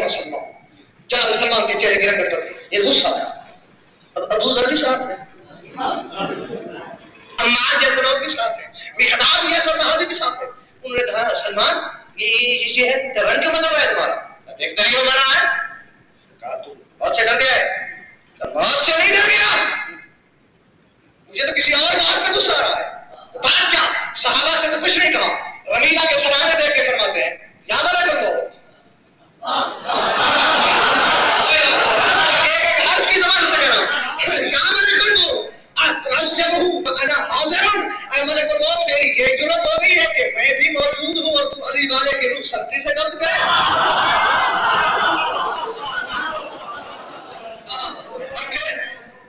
علیہ وسلم جناب سلمان کے چہرے کی رنگت پر یہ غصہ آیا. اب ابو ذر بھی ساتھ ہے, عمار جیسے لوگ بھی ساتھ ہیں, مقداد جیسا صحابی بھی ساتھ ہے. انہوں نے کہا سلمان یہ ہے رنگ کیوں بدل رہا ہے تمہارا, دیکھتا نہیں ہو بنا ہے. کہا تو موت سے ڈر گیا ہے. موت سے نہیں ڈر گیا, مجھے تو کسی اور بات پہ غصہ آ رہا ہے. بات کیا؟ صحابہ سے تو کچھ نہیں کہا, رمیلا کے سلانے دیکھ کے فرماتے ہیں یاد آ رہا ہے ایک ایک حرف کی زبان سے کہہ رہا ہوں یاد آ رہا میری یہ ضرورت ہو گئی ہے کہ میں بھی موجود ہوں اور تم علی والے کے روح سختی سے قبض کرے.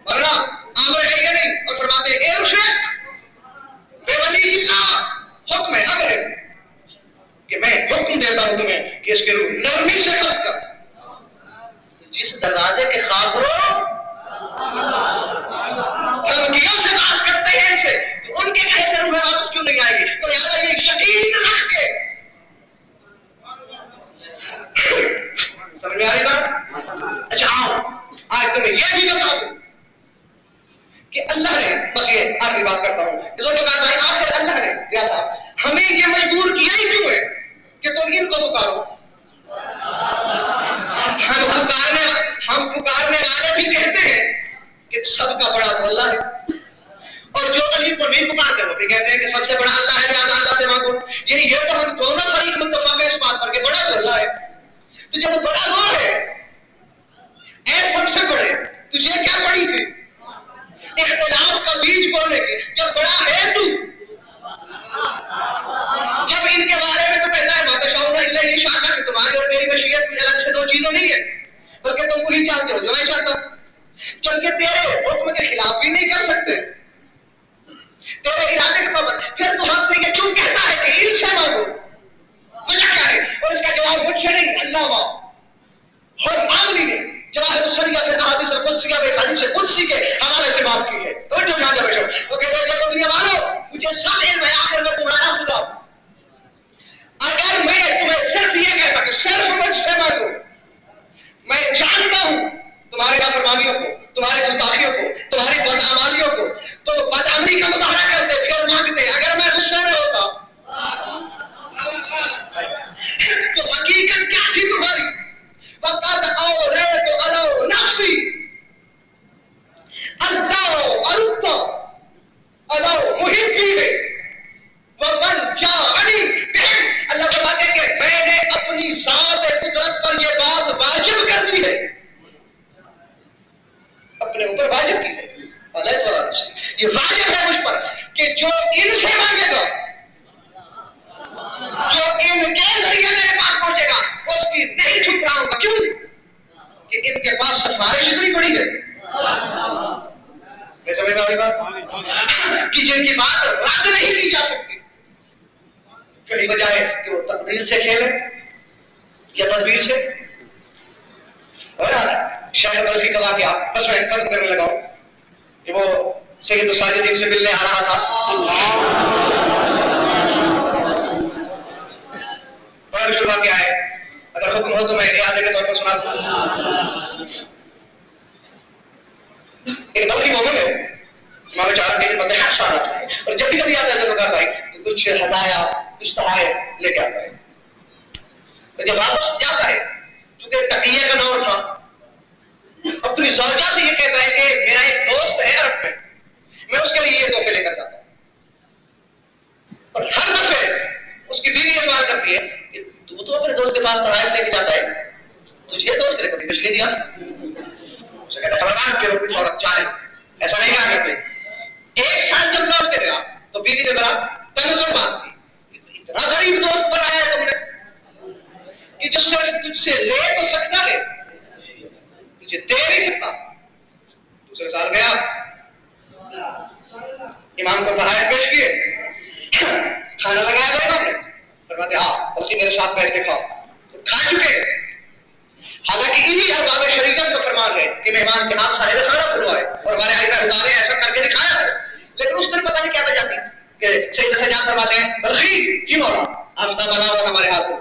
ورنہ عامر ہے یا نہیں, اور فرماتے اے بے ولی اللہ حکم ہے, امر ہے کہ میں حکم دیتا ہوں تمہیں کہ اس کے روح نرمی سے قبض کر. جس دروازے کے خاطروں دھمکیوں سے بات کرتے ہیں ان سے, تو ان کے کہے سے روح واپس کیوں نہیں آئے گی؟ تو یاد ہے یہ یقین رکھ کے سمجھ میں آ رہی بات؟ اچھا آؤ آج تمہیں یہ بھی بتا دوں کہ اللہ نے, بس یہ آخری بات کرتا ہوں, جو کہا بھائی آخر اللہ نے یا صاحب ہمیں یہ مجبور کیا ہی کیوں ہے کہ تم ان کو پکارو. ہم پکارنے والے بھی کہتے ہیں کہ سب کا بڑا تو اللہ ہے, اور جو علی کو نہیں پکارتے وہ بھی کہتے ہیں کہ سب سے بڑا اللہ ہے, لہذا اللہ سے مانگو. یعنی یہ تو ہم دونوں فریق متفق ہیں اس بات پر کہ بڑا تو اللہ ہے. تو جب بڑا وہ ہے اے سب سے بڑے, تجھے کیا پڑی تھی اختلاف کا بیج بولنے کے؟ جب بڑا ہے تو, جب ان کے بارے میں تو کہتا ہے انشاءاللہ کہ تمہاری اور میری مشیت کی الگ سے دو چیزیں نہیں ہے, بلکہ تم وہی چاہتے ہو جو میں چاہتا ہوں. جبکہ تیرے حکم کے خلاف بھی نہیں کر سکتے, تیرے ارادے کے پابند, پھر تو ہم سے یہ کیوں کہتا ہے کہ ان سے مانگو؟ وجہ کیا ہے؟ اور اس کا جواب مجھ سے نہیں, اللہ ماں اور معاملی نے جواہر السریہ پھر احادیث القدسیہ میں حدیث قدسی کے حوالے سے بات کی ہے. تو جو جہاں بیٹھو وہ کہتے ہیں کہ دنیا والو مجھے سب علم ہے, آخر میں تمہارا خدا ہوں. اگر میں تمہیں صرف یہ کہتا کہ صرف مجھ سے مانگو, میں جانتا ہوں تمہارے نافرمانیوں کو, تمہارے گستاخیوں کو, تمہاری بدعمالیوں کو, تو بدعملی کا مظاہرہ کرتے پھر مانگتے. اگر میں غصے میں ہوتا تو حقیقت کیا تھی تمہاری؟ وقد اوریت علی نفسی الدار ارتا علی محبی ومن جاءنی بہم. اللہ فرماتے ہیں کہ میں نے اپنی ذات قدرت پر یہ بات واجب کر دی ہے, اپنے اوپر واجب کی ہے. یہ واجب ہے مجھ پر کہ جو ان سے مانگے گا, جو ان کے ذریعے میرے پاس پہنچے گا, اس کی نہیں ٹھکراؤں گا. کیوں کہ ان کے پاس سفارش اتنی بڑی ہے کہ جن کی بات رد نہیں کی جا سکتی. کہیں بجائے کہ وہ تقدیر سے کھیلے یا تدبیر سے. شاید بلکہ کا واقعہ بس میں ختم کرنے لگا ہوں کہ وہ سید الساجدین سے ملنے آ رہا تھا. بڑا مشہور واقعہ ہے, اگر حکم ہو تو میں اعادے کے طور پر سنا دوں. ایک بلکہ مومن ہے, امام چار کے بندے حق سارا ہے, اور جب بھی کبھی آتا ہے تو کہا بھائی کچھ ہدایا کچھ تحائف لے کے آتا ہے. تو جب واپس جاتا ہے, چونکہ تقیہ کا دور تھا, اپنی زوجہ سے یہ کہتا ہے کہ میرا ایک دوست ہے عرب میں اس کے لیے یہ تحفے لے کر جاتا ہوں. اور ہر دفعہ اس کی بیوی یہ سوال کرتی ہے کہ تو اپنے دوست کے پاس تحائف لے کے جاتا ہے, تجھے دوست نے کبھی کچھ نہیں دیا؟ اسے کہتا ہے خبردار کہ کچھ عورت چاہے ایسا نہیں کہا کرتے. ایک سال جب لوٹ کے گیا تو بیوی نے ذرا تنزل بات کی, اتنا غریب دوست بنایا تم نے کہ جو صرف تجھ سے لے تو سکتا ہے تجھے دے نہیں سکتا. دوسرے سال گیا, امام کو تحائف پیش کیے, کھانا لگایا گیا امام نے, فرماتے ہاں بلکہ میرے ساتھ بیٹھ کے کھاؤ. تو کھا چکے, حالانکہ انہی ارباب شریعت کا فرمان ہے کہ مہمان کے ہاتھ صاحب کھانا کھلوائے, اور ہمارے آئے کا خدا نے ایسا کر کے دکھایا ہے. لیکن اس دن پتہ نہیں کیا وجہ تھی کہ سید سجاد فرماتے ہیں بلخی جی مولا آفتاب بنا اور ہمارے ہاتھ کو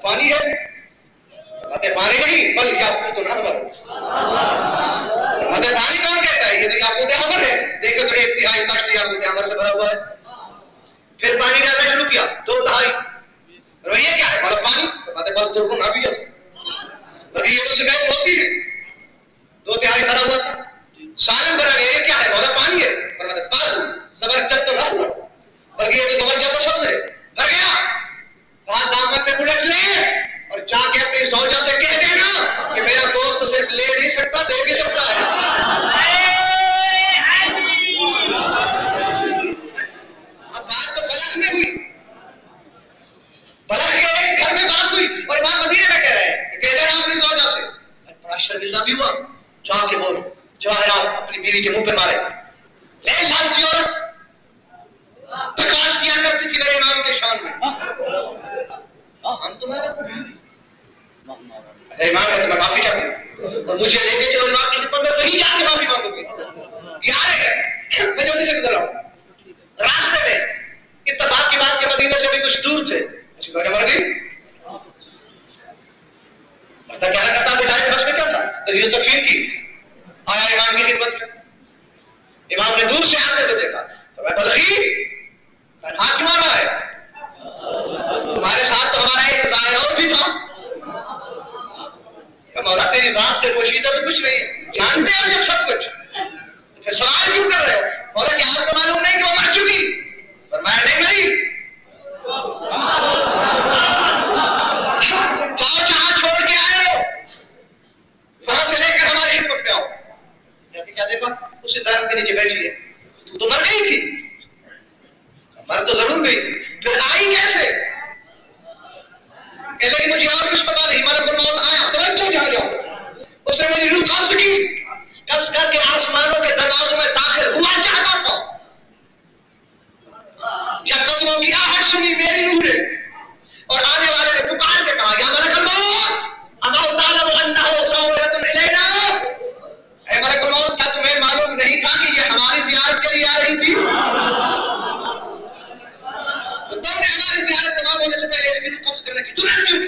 پانی ہے؟ پانی نہیں، بل یاقوت و نمر۔ پانی کون کہتا ہے؟ یہ تو یاقوت حمر ہے، دیکھو تو 1/3 تشت یاقوت حمر سے بھرا ہوا ہے۔ پھر پانی ڈالنا شروع کیا 2/3، یہ کیا ہے؟ مطلب پانی بل ترکن ابھی بلکہ یہ تو سفید موتی ہے، 2/3 بھرا ہوا تھا، سالم بھرا گیا، یہ کیا ہے؟ مطلب پانی ہے، بل زبرجد تو نہ بلکہ یہ تو زبرجد شبد ہے، بھر گیا۔ ہاتھ دامن پہ الٹ لے اور جا کے اپنی زوجہ سے کہہ دینا کہ میرا دوست صرف لے نہیں سکتا، دے بھی سکتا ہے۔ اب بات تو بلک میں ہوئی، بلک کے ایک گھر میں بات ہوئی اور امام مدینے میں کہہ رہے ہیں کہ کہہ دینا اپنی زوجہ سے۔ بڑا شرمندہ بھی ہوا، جا کے بول جواہرات اپنی بیوی کے منہ پہ مارے، لے لالچی عورت پرکاش کیا کرتی تھی میرے امام کے شان میں، ہم تمہارا امام ہے تو میں معافی چاہتی ہوں اور مجھے لے کے چلو امام کی خدمت میں، وہیں جا کے معافی مانگوں گی۔ یار ہے میں جلدی سے گزر رہا ہوں، راستے میں اتفاق کی بات کے مدینے سے بھی کچھ دور تھے، اچھی زوجہ مر گئی، مرتا کیا کرتا بیچارے بس میں کیا تھا، تجھیل تکفیر کی، آیا امام کی خدمت میں، امام نے دور سے آتے ہوئے دیکھا، بلخی تنہا کیوں آ رہا ہے؟ تمہارے ساتھ تو ہمارا ایک ظاہر اور بھی تھا۔ مولا تیری ذات سے پوشیدہ تو کچھ نہیں، جانتے ہو جب سب کچھ تو پھر سوال کیوں کر رہے ہو؟ مولا کیا آپ کو معلوم نہیں کہ وہ مر چکی؟ فرمایا نہیں مری، جاؤ جہاں چھوڑ کے آئے ہو وہاں سے لے کر ہماری خدمت میں آؤ۔ کیا دیکھا؟ اسی درخت کے نیچے بیٹھی ہے، تو مر گئی تھی، مر تو ضرور گئی تھی، پھر آئی کیسے؟ کہ لیکن مجھے اور کچھ پتا نہیں، ملک الموت آیا ترنت جا جاؤ، اس نے میری روح قبض کی، قبض کر کے آسمانوں کے دروازوں میں داخل ہوا چاہتا تھا، جب قدموں کی آہٹ سنی میری روح نے اور آنے والے نے پکار کے کہا یا ملک الموت اما تعلم انہ صورۃ الینا، اے ملک الموت کیا تمہیں معلوم نہیں تھا کہ یہ ہماری زیارت کے لیے آ رہی تھی؟ تم نے ہماری زیارت تمام ہونے سے پہلے اس کی روح قبض کرنے کی جرات کیوں کی؟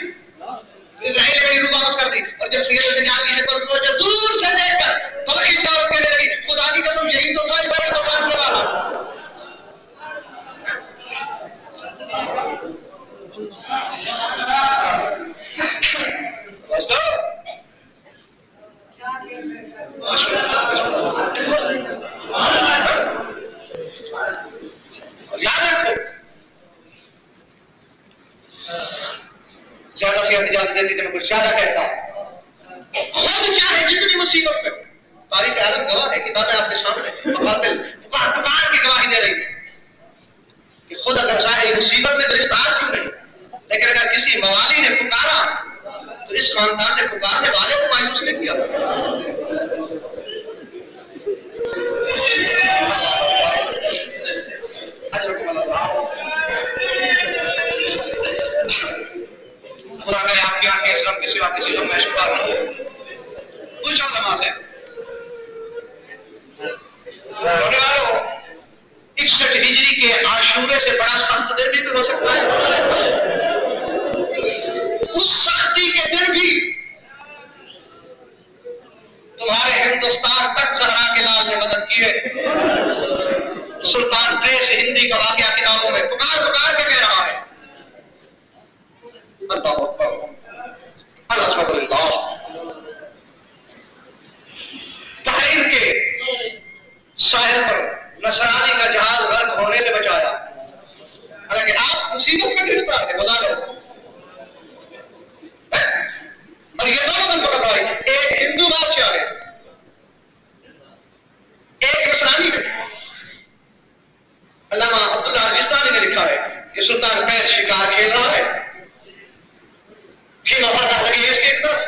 اسرائیل نے میری روح واپس کر دی اور جب سیرے سے جان کی خدمت پہنچے دور سے دیکھ کر بلخی سے عورت کہنے لگی خدا کی قسم یہی تو تھا بڑے بھگوان والا۔ یاد رکھو زیادہ سے اجازت دیتی تو میں کچھ زیادہ کہتا، خود چاہے جتنی مصیبت میں، تاریخ عالم گواہ ہے، کتابیں آپ کے سامنے، مقاتل پکار کی گواہی دے رہی ہے کہ خود اگر چاہے مصیبت میں گرفتار کیوں نہیں، لیکن اگر کسی موالی نے پکارا تو اس خاندان نے پکارنے والے کو مایوس نہیں کیا۔ خدا کرے آپ کی آنکھیں اسلام کے سوا کسی کو محشوبہ نہیں، پوچھو علماء سے، ہونے والوں 61 ہجری کے عاشورے سے بڑا سخت دن بھی ہو سکتا ہے، اس سختی کے دن بھی تمہارے ہندوستان تک زہرا کے لال نے مدد کی ہے۔ سلطان قیس ہندی کا واقعہ کتابوں میں پکار پکار کے کہہ رہا ہے، اللہ اکبر الحمد للہ، تحریر کے ساحل پر نصرانی کا جہاز غرق ہونے سے بچایا، حالانکہ آپ مصیبت میں گرفتار تھے، بتا دو، اور یہ دونوں دن پکڑ رہے، ایک ہندو بادشاہ ہے، ایک نصرانی ہے۔ علامہ عبداللہ الجستانی نے لکھا ہے کہ سلطان قیس شکار کھیل رہا ہے، خیمہ فرقہ لگی ہے اس کی ایک طرف،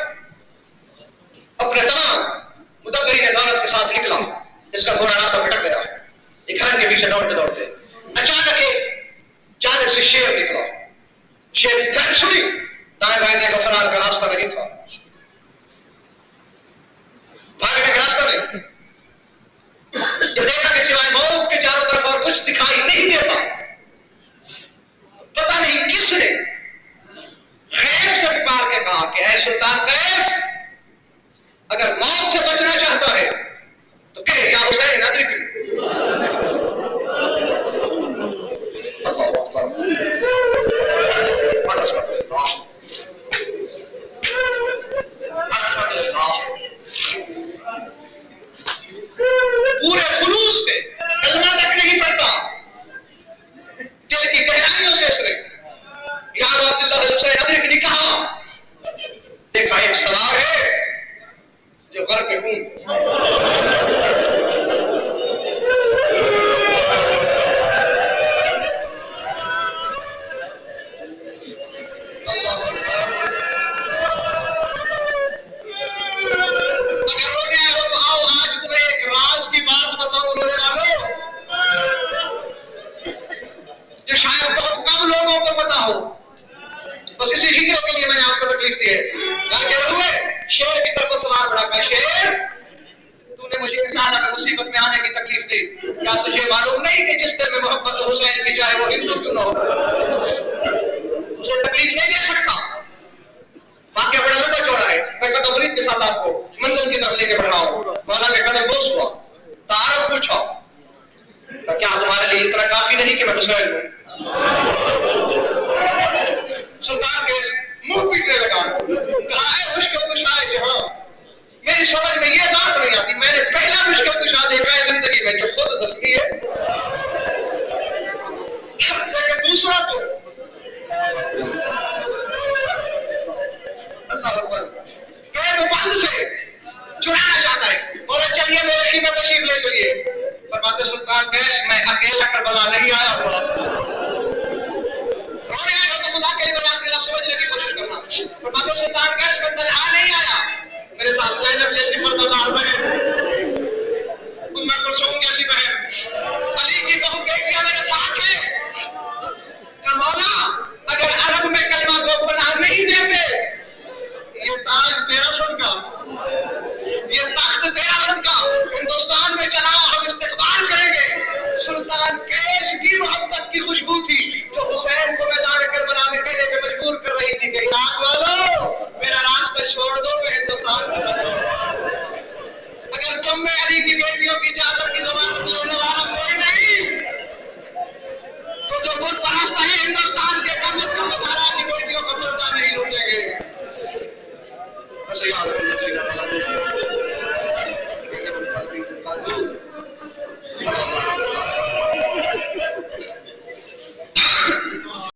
اپنے تمام مدبرین دولت کے ساتھ نکلا، اس کا گھوڑا راستہ بھٹک گیا، ایک ہرن کے پیچھے دوڑتے دوڑتے اچانک ایک جانب سے شیر نکلا، شیر کی گرج سنی، دائیں بائیں دیکھا فرار کا راستہ نہیں تھا، بھاگنے کا راستہ نہیں، جب دیکھا کہ سوائے موت کے چاروں طرف اور کچھ دکھائی نہیں دیتا، پتہ نہیں کس نے غیب سے سلطان قیس اگر موت سے بچنا چاہتا ہے تو کہ یا حسین ادرکنی. پورے خلوص سے کلمہ تک نہیں پڑھتا، دل کی گہرائیوں سے اس نے یا عبداللہ حسین ادرکنی کہا. دیکھا ایک سوار ہے جو غرق خون مصیبت میں آنے کی تکلیف دی. کیا تجھے معلوم نہیں کہ جس دل میں محبت حسین کی جائے وہ ہندو کیوں نہ ہو، اسے تکلیف نہیں دے سکتا. واقعہ بڑا لمبا چوڑا ہے، میں تفریح کے ساتھ آپ کو منزل کی طرف لے کے بڑھ رہا ہوں. مولا کے قدم بوس ہوا، تعارف پوچھا کہ کیا تمہارے لیے اتنا کافی نہیں کہ میں حسین ہوں؟ سلطان کے منہ پیٹنے لگا، کہا ہے مشکل کشا ہے جہاں میری سمجھ میں یہ بات نہیں آتی. میں نے پہلا مشکل کشا دیکھا ہے زندگی میں جو خود زخمی ہے